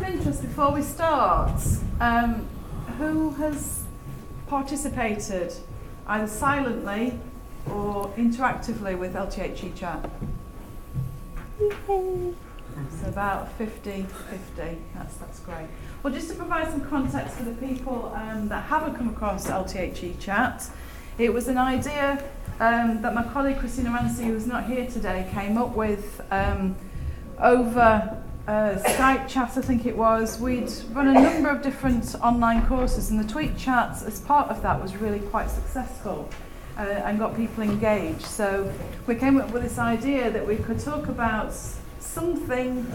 interest before we start. Who has participated either silently or interactively with LTHE chat? So about 50-50, that's great. Well, just to provide some context for the people that haven't come across LTHE chat, it was an idea that my colleague Christina Rancy, who's not here today, came up with over Skype chat, I think it was. We'd run a number of different online courses, and the tweet chats as part of that was really quite successful and got people engaged. So we came up with this idea that we could talk about something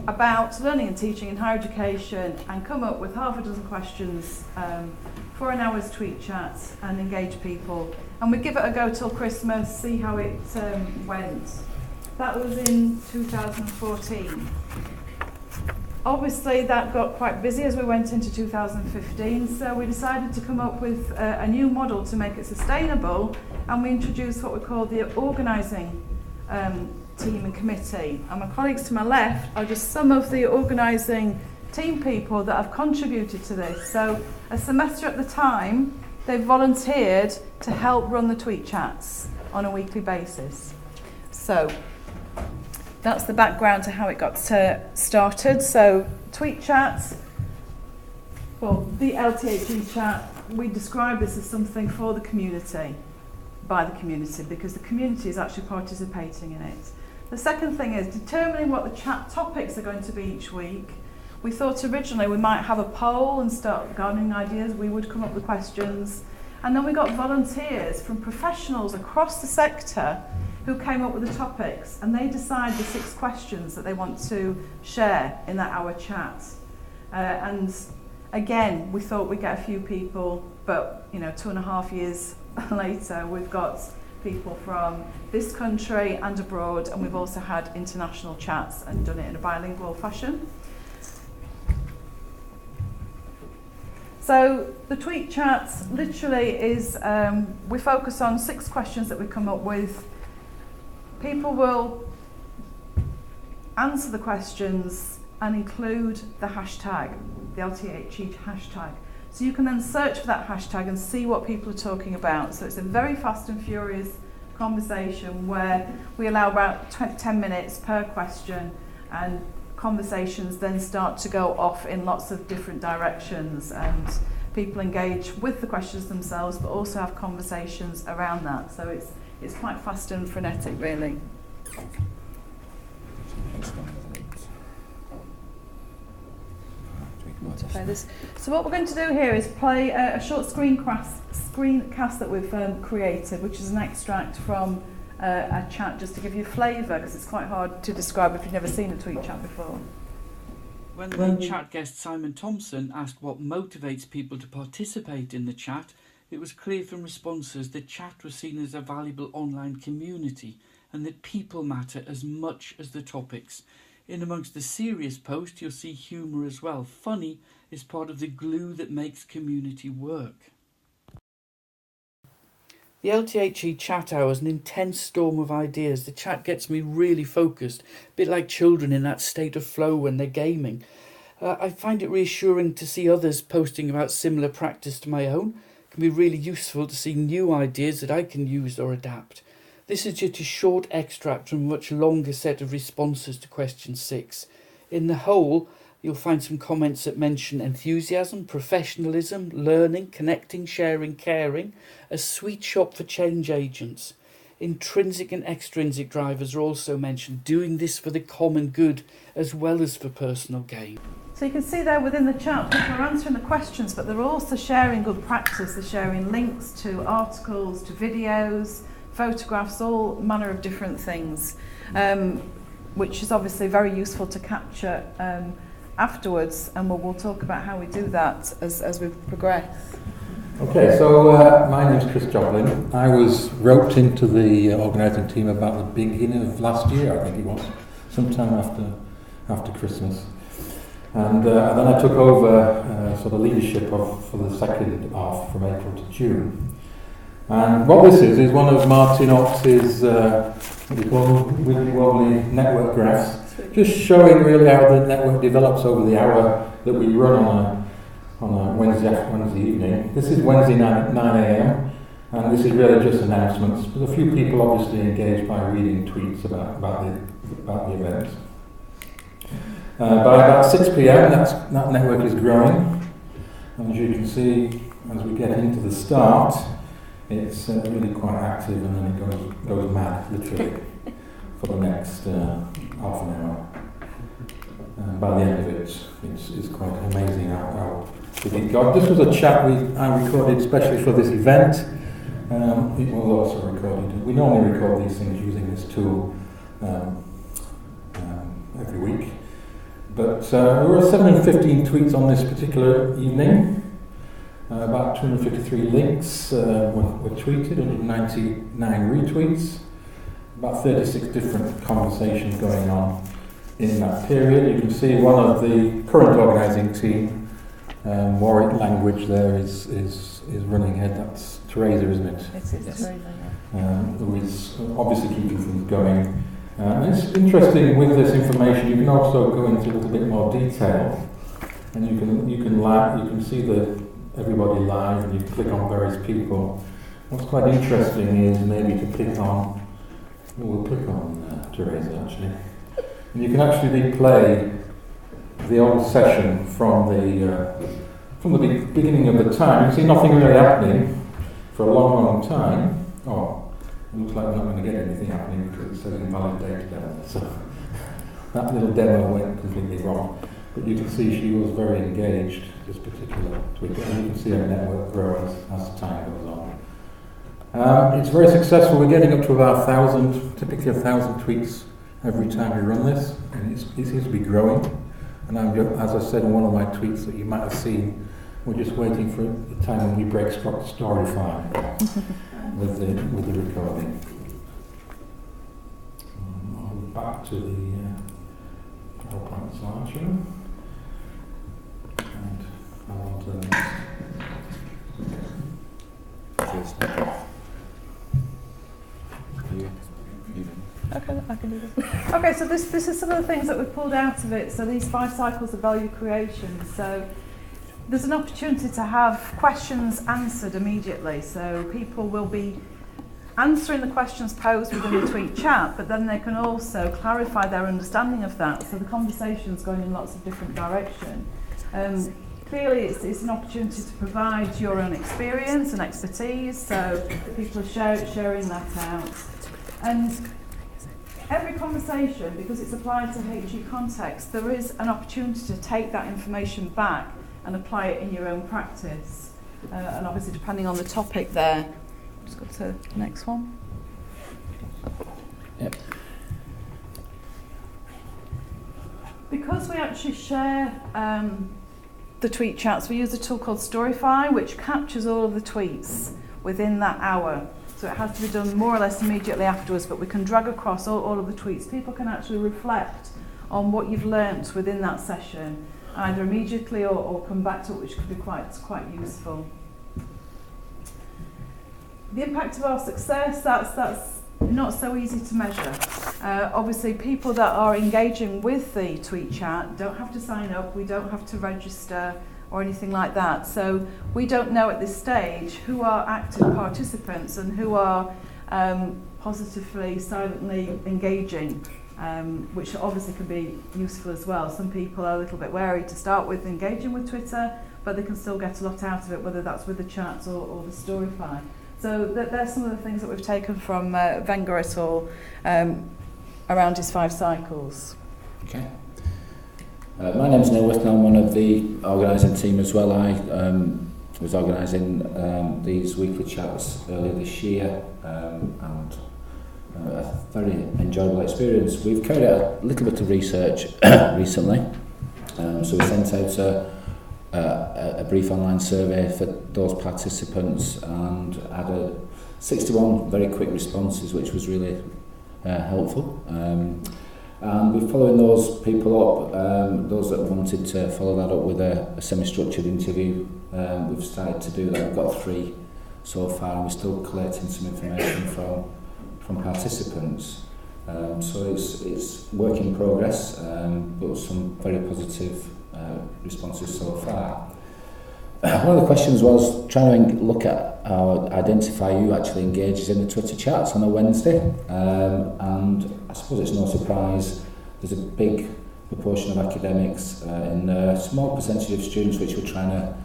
about learning and teaching in higher education and come up with half a dozen questions for an hour's tweet chat and engage people. And we'd give it a go till Christmas, see how it went. That was in 2014. Obviously that got quite busy as we went into 2015, so we decided to come up with a new model to make it sustainable, and we introduced what we call the organising team and committee. And my colleagues to my left are just some of the organising team people that have contributed to this. So a semester at the time, they volunteered to help run the tweet chats on a weekly basis. So that's the background to how it got started. So tweet chats, well, the LTHE chat, we describe this as something for the community, by the community, because the community is actually participating in it. The second thing is determining what the chat topics are going to be each week. We thought originally we might have a poll and start garnering ideas. We would come up with questions. And then we got volunteers from professionals across the sector who came up with the topics, and they decide the 6 questions that they want to share in that hour chat. And again, we thought we'd get a few people, but 2.5 years later, we've got people from this country and abroad, and we've also had international chats and done it in a bilingual fashion. So the tweet chats literally is, we focus on 6 questions that we come up with. People will answer the questions and include the hashtag, the LTHE hashtag. So you can then search for that hashtag and see what people are talking about. So it's a very fast and furious conversation where we allow about 10 minutes per question, and conversations then start to go off in lots of different directions, and people engage with the questions themselves but also have conversations around that. So it's quite fast and frenetic, really. So what we're going to do here is play a short screencast that we've created, which is an extract from a chat, just to give you a flavour, because it's quite hard to describe if you've never seen a tweet chat before. When the chat guest Simon Thompson asked what motivates people to participate in the chat, it was clear from responses that chat was seen as a valuable online community and that people matter as much as the topics. In amongst the serious post, you'll see humour as well. Funny is part of the glue that makes community work. The LTHE chat hour is an intense storm of ideas. The chat gets me really focused, a bit like children in that state of flow when they're gaming. I find it reassuring to see others posting about similar practice to my own. It can be really useful to see new ideas that I can use or adapt. This is just a short extract from a much longer set of responses to question 6. In the whole, you'll find some comments that mention enthusiasm, professionalism, learning, connecting, sharing, caring, a sweet shop for change agents. Intrinsic and extrinsic drivers are also mentioned, doing this for the common good as well as for personal gain. So you can see there within the chat, people are answering the questions, but they're also sharing good practice. They're sharing links to articles, to videos, photographs, all manner of different things, which is obviously very useful to capture afterwards, and we'll talk about how we do that as we progress. Okay, so my name's Chris Jobling. I was roped into the organising team about the beginning of last year, I think it was, sometime after Christmas. And then I took over sort of leadership for the second half from April to June. And what this is one of Martin Ox's what we call wibbly wobbly network graphs, just showing really how the network develops over the hour that we run on a Wednesday evening. This is Wednesday 9 a.m. and this is really just announcements. But a few people obviously engaged by reading tweets about the event. By about 6 p.m. that network is growing. And as you can see, as we get into the start, it's really quite active, and then it goes mad, literally, for the next half an hour. By the end of it, it's quite amazing how big it got. This was a chat I recorded especially for this event. It was also recorded. We normally record these things using this tool every week. But there were 715 tweets on this particular evening. About 253 links were tweeted, 199 retweets, about 36 different conversations going on in that period. You can see one of the current organising team, Warwick Language there is running ahead. That's Teresa, isn't it? It's Teresa, yeah. Who is obviously keeping things going. It's interesting with this information. You can also go into a little bit more detail, and you can see everybody live, and you click on various people. What's quite interesting is maybe to click on. We'll click on Teresa actually, and you can actually replay the old session from the beginning of the time. You see nothing really happening for a long, long time. Oh. It looks like we're not going to get anything happening because it says invalid data there. So that little demo went completely wrong. But you can see she was very engaged, this particular tweet. And you can see her network grow as time goes on. It's very successful. We're getting up to about 1,000, typically 1,000 tweets every time we run this. And it seems to be growing. And as I said in one of my tweets that you might have seen, we're just waiting for the time when we break Storyfy. With the recording. Back to the PowerPoint slideshow. And on to the next. Okay, I can do this. Okay, so this is some of the things that we've pulled out of it. So these 5 cycles of value creation. So there's an opportunity to have questions answered immediately. So people will be answering the questions posed within the tweet chat, but then they can also clarify their understanding of that. So the conversation's going in lots of different directions. Clearly, it's an opportunity to provide your own experience and expertise. So people are sharing that out. And every conversation, because it's applied to HE context, there is an opportunity to take that information back and apply it in your own practice. And obviously depending on the topic there. Just go to the next one. Yep. Because we actually share the tweet chats, we use a tool called Storyfy, which captures all of the tweets within that hour. So it has to be done more or less immediately afterwards, but we can drag across all of the tweets. People can actually reflect on what you've learnt within that session, either immediately or come back to it, which could be quite useful. The impact of our success, that's not so easy to measure. Obviously, people that are engaging with the tweet chat don't have to sign up, we don't have to register or anything like that. So we don't know at this stage who are active participants and who are positively, silently engaging. Which obviously can be useful as well. Some people are a little bit wary to start with engaging with Twitter, but they can still get a lot out of it, whether that's with the chats or the Storyfy. So there's some of the things that we've taken from Wenger et al. Around his 5 cycles. Okay. My name's Neil Withnell. I'm one of the organising team as well. I was organising these weekly chats earlier this year, and a very enjoyable experience. We've carried out a little bit of research recently, so we sent out a brief online survey for those participants and had 61 very quick responses, which was really helpful. And we're following those people up, those that wanted to follow that up with a semi-structured interview. We've started to do that. We've got 3 so far, and we're still collating some information from participants. So it's work in progress, but some very positive responses so far. One of the questions was trying to look at or identify who actually engages in the Twitter chats on a Wednesday, and I suppose it's no surprise there's a big proportion of academics in there, a small percentage of students which we're trying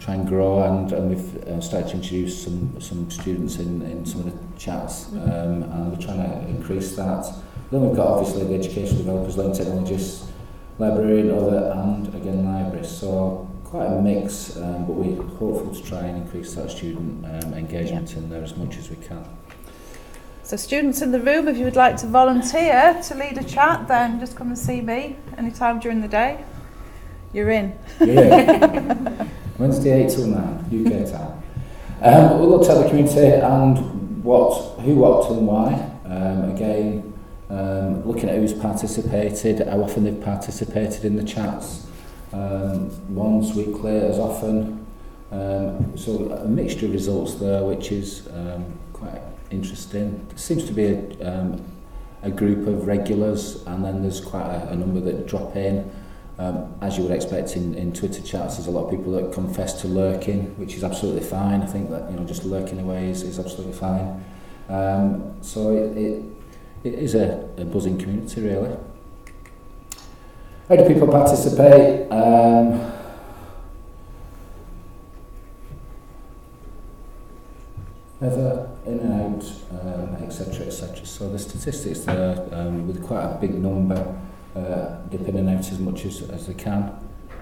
and grow, and we've started to introduce some students in some of the chats, and we're trying to increase that. Then we've got obviously the educational developers, learning technologists, librarian, other, and again libraries. So quite a mix, but we're hopeful to try and increase that student engagement in there as much as we can. So students in the room, if you would like to volunteer to lead a chat, then just come and see me anytime during the day. You're in. Yeah. Wednesday 8 till 9, UK time. We'll look at the community and who, what and why. Again, looking at who's participated, how often they've participated in the chats, once, weekly, as often. So a mixture of results there, which is quite interesting. There seems to be a group of regulars, and then there's quite a number that drop in. As you would expect in Twitter chats, there's a lot of people that confess to lurking, which is absolutely fine. I think that just lurking away is absolutely fine. So it is a buzzing community, really. How do people participate? Ever in and out, etc., etc. So the statistics there, with quite a big number, dip in and out as much as they can.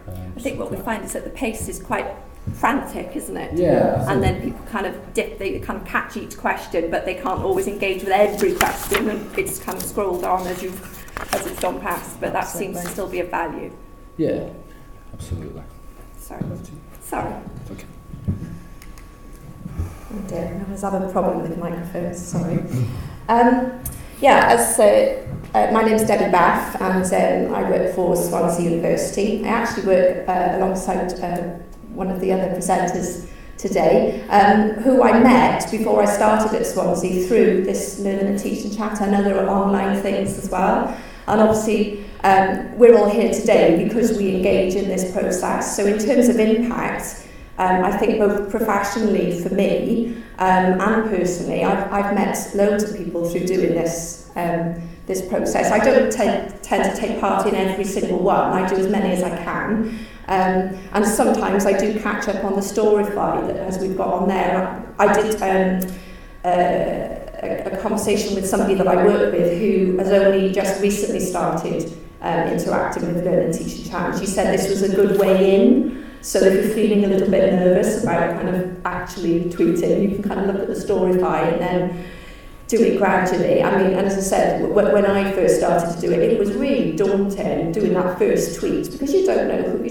I think what we find is that the pace is quite frantic, isn't it? Yeah. And then people kind of they kind of catch each question, but they can't always engage with every question, and it's kind of scrolled on as it's gone past. But that seems to still be of value. Yeah, absolutely. Sorry. Okay. Oh dear, I was having a problem with the microphone. Sorry. My name's Debbie Baff, and I work for Swansea University. I actually work alongside one of the other presenters today, who I met before I started at Swansea through this Learning and Teaching Chat and other online things as well. And obviously, we're all here today because we engage in this process. So in terms of impact, I think both professionally for me and personally, I've met loads of people through doing this process. I don't tend to take part in every single one. I do as many as I can. And sometimes I do catch up on the Storify that as we've got on there. I did a conversation with somebody that I work with who has only just recently started interacting with Learning and Teaching Chat. And she said this was a good way in. So if you're feeling a little bit nervous about kind of actually tweeting, you can kind of look at the Storify and then do it gradually. I mean, and as I said, when I first started to do it, it was really daunting doing that first tweet because you don't know the people,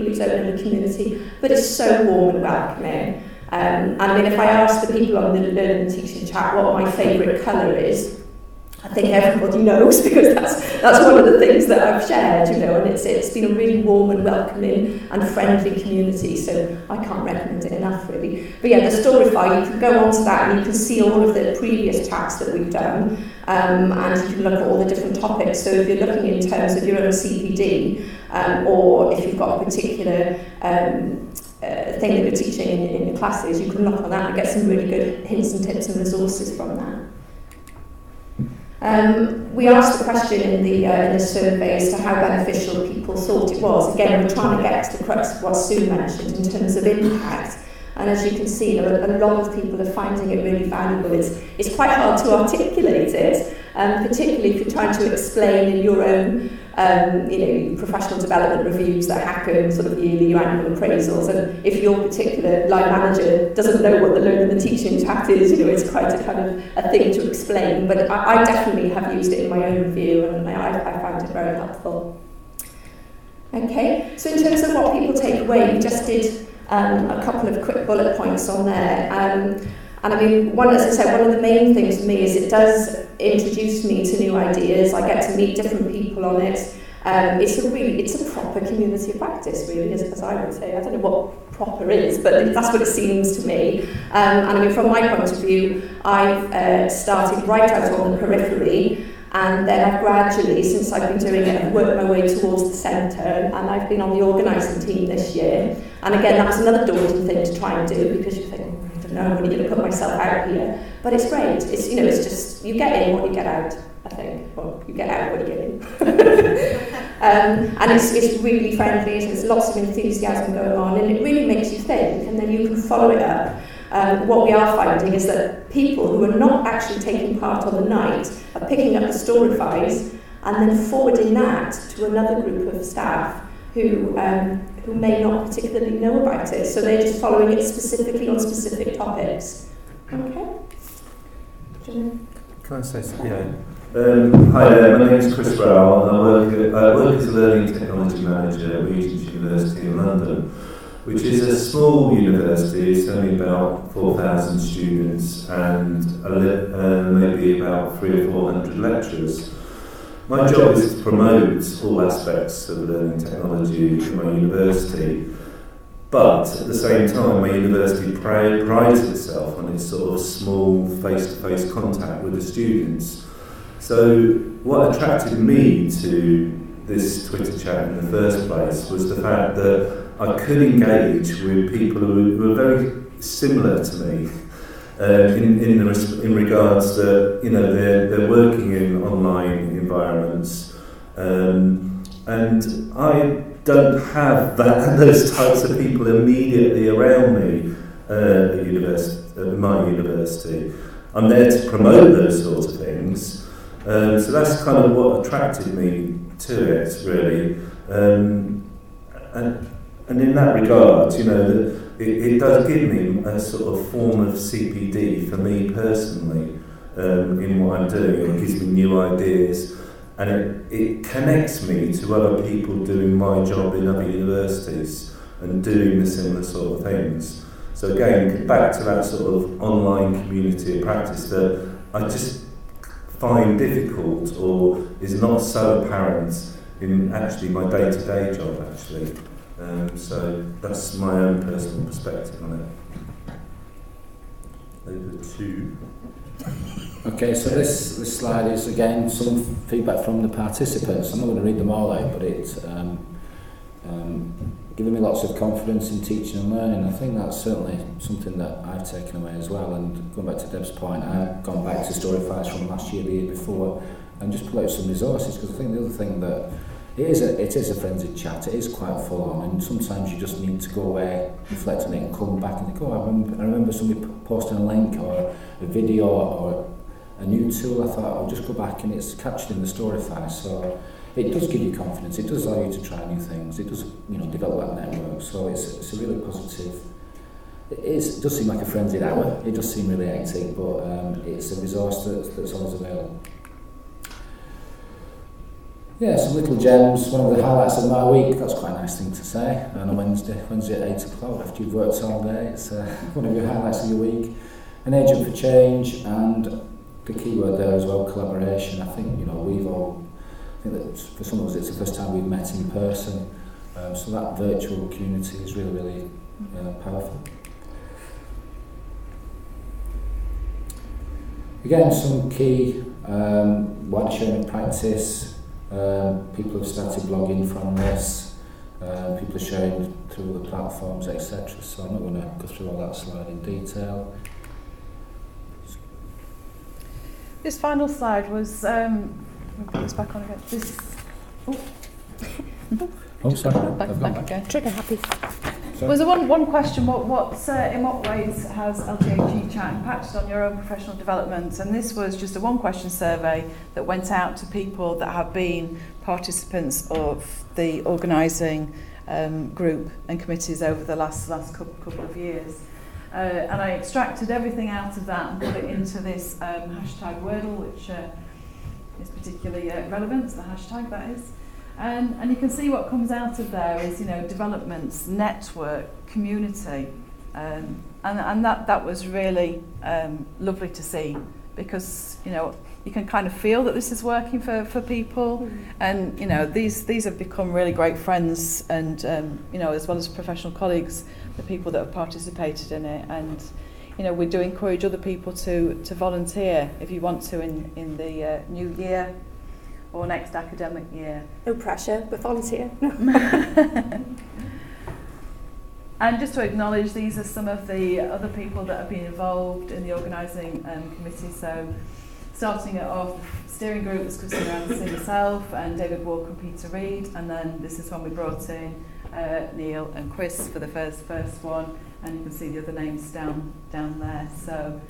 you don't know the community, but it's so warm and welcoming. I mean, if I ask the people on the Learning and Teaching Chat what my favourite colour is, I think everybody knows because that's one of the things that I've shared, and it's been a really warm and welcoming and friendly community, so I can't recommend it enough really. But yeah, the Storify, you can go onto that and you can see all of the previous chats that we've done, and you can look at all the different topics. So if you're looking in terms of your own CPD, or if you've got a particular thing that you're teaching in your classes, you can look on that and get some really good hints and tips and resources from that. We asked the question in the survey as to how beneficial people thought it was. Again, we're trying to get to the crux of what Sue mentioned in terms of impact. And as you can see, a lot of people are finding it really valuable. It's quite hard to articulate it, particularly if you're trying to explain in your own professional development reviews that happen sort of yearly, your annual appraisals. And if your particular line manager doesn't know what the Learning and Teaching Chat is, it's quite a kind of a thing to explain. But I definitely have used it in my own review, and I find it very helpful. Okay, so in terms of what people take away, we just did a couple of quick bullet points on there. And I mean, as I said, one of the main things for me is it does introduce me to new ideas. I get to meet different people on it. It's a proper community of practice, really, as I would say. I don't know what proper is, but that's what it seems to me. And I mean, from my point of view, I've started right out on the periphery, And then I've gradually, since I've been doing it, I've worked my way towards the centre, and I've been on the organising team this year. And again, that was another daunting thing to try and do, because you think, I don't know, I'm really going to put myself out here. But it's great. It's, you know, it's just, you get in what you get out, I think. Well, you get out what you get in. And it's really friendly, there's lots of enthusiasm going on, and it really makes you think, and then you can follow it up. What we are finding is that people who are not actually taking part on the night are picking up the story files and then forwarding that to another group of staff who may not particularly know about it. So they're just following it specifically on specific topics. Okay? Can I say something? Yeah. Hi there, my name is Chris Rowell, and I work as a Learning Technology Manager at Regent's University in London, which is a small university. It's only about 4,000 students and maybe about 300 or 400 lecturers. My job is to promote all aspects of learning technology at my university, but at the same time my university prides itself on its sort of small face-to-face contact with the students. So what attracted me to this Twitter chat in the first place was the fact that I could engage with people who are very similar to me in regards to, you know, they're working in online environments, and I don't have those types of people immediately around me at my university. I'm there to promote those sorts of things. So that's kind of what attracted me to it, really. And in that regard, you know, it does give me a sort of form of CPD for me personally in what I'm doing. It gives me new ideas, and it connects me to other people doing my job in other universities and doing the similar sort of things. So again, back to that sort of online community of practice that I just find difficult or is not so apparent in actually my day-to-day job, actually. So that's my own personal perspective on it. Over to... Okay, so this slide is again some feedback from the participants. I'm not going to read them all out, but it's giving me lots of confidence in teaching and learning. I think that's certainly something that I've taken away as well. And going back to Deb's point, I've gone back to story files from last year, the year before, and just pull out some resources, because I think the other thing that it is a frenzied chat. It is quite full on, and sometimes you just need to go away, reflect on it, and come back and think, oh, I remember somebody posting a link or a video or a new tool. I thought I'll just go back, and it's captured in the story file. So it does give you confidence. It does allow you to try new things. It does, you know, develop that network. So it's a really positive. It does seem like a frenzied hour. It does seem really hectic, but it's a resource that's always available. Yeah, some little gems. One of the highlights of my week. That's quite a nice thing to say. On a Wednesday at 8 o'clock after you've worked all day. It's one of your highlights of your week. An agent for change, and the key word there as well, collaboration. I think, you know, I think that for some of us it's the first time we've met in person. So that virtual community is really, really powerful. Again, some key wider sharing of practice. People have started blogging from this, people are sharing through the platforms, etc. So I'm not going to go through all that slide in detail. This final slide was, we'll put this back on again. This, Sorry, back again. Trigger happy. Was there one question, in what ways has LTHE chat impacted on your own professional development? And this was just a one-question survey that went out to people that have been participants of the organising group and committees over the last couple of years. And I extracted everything out of that and put it into this hashtag Wordle, which is particularly relevant to the hashtag, that is. And you can see what comes out of there is, you know, developments, network, community, and that was really lovely to see, because, you know, you can kind of feel that this is working for people, and, you know, these have become really great friends, and you know, as well as professional colleagues, the people that have participated in it, and you know, we do encourage other people to volunteer if you want to in the new year or next academic year. No pressure, but volunteer. And just to acknowledge, these are some of the other people that have been involved in the organising committee. So starting it off, steering group was Christine Anderson herself and David Walker and Peter Reid, and then this is when we brought in Neil and Chris for the first one, and you can see the other names down there. So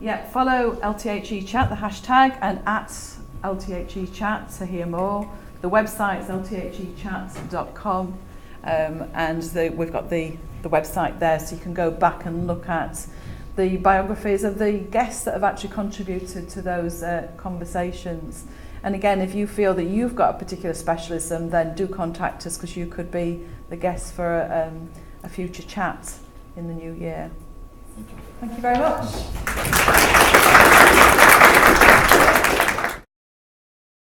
yeah, follow LTHE Chat, the hashtag, and at LTHE Chat to hear more. The website is lthechat.com. And we've got the website there, so you can go back and look at the biographies of the guests that have actually contributed to those conversations. And again, if you feel that you've got a particular specialism, then do contact us, because you could be the guest for a future chat in the new year. Thank you very much.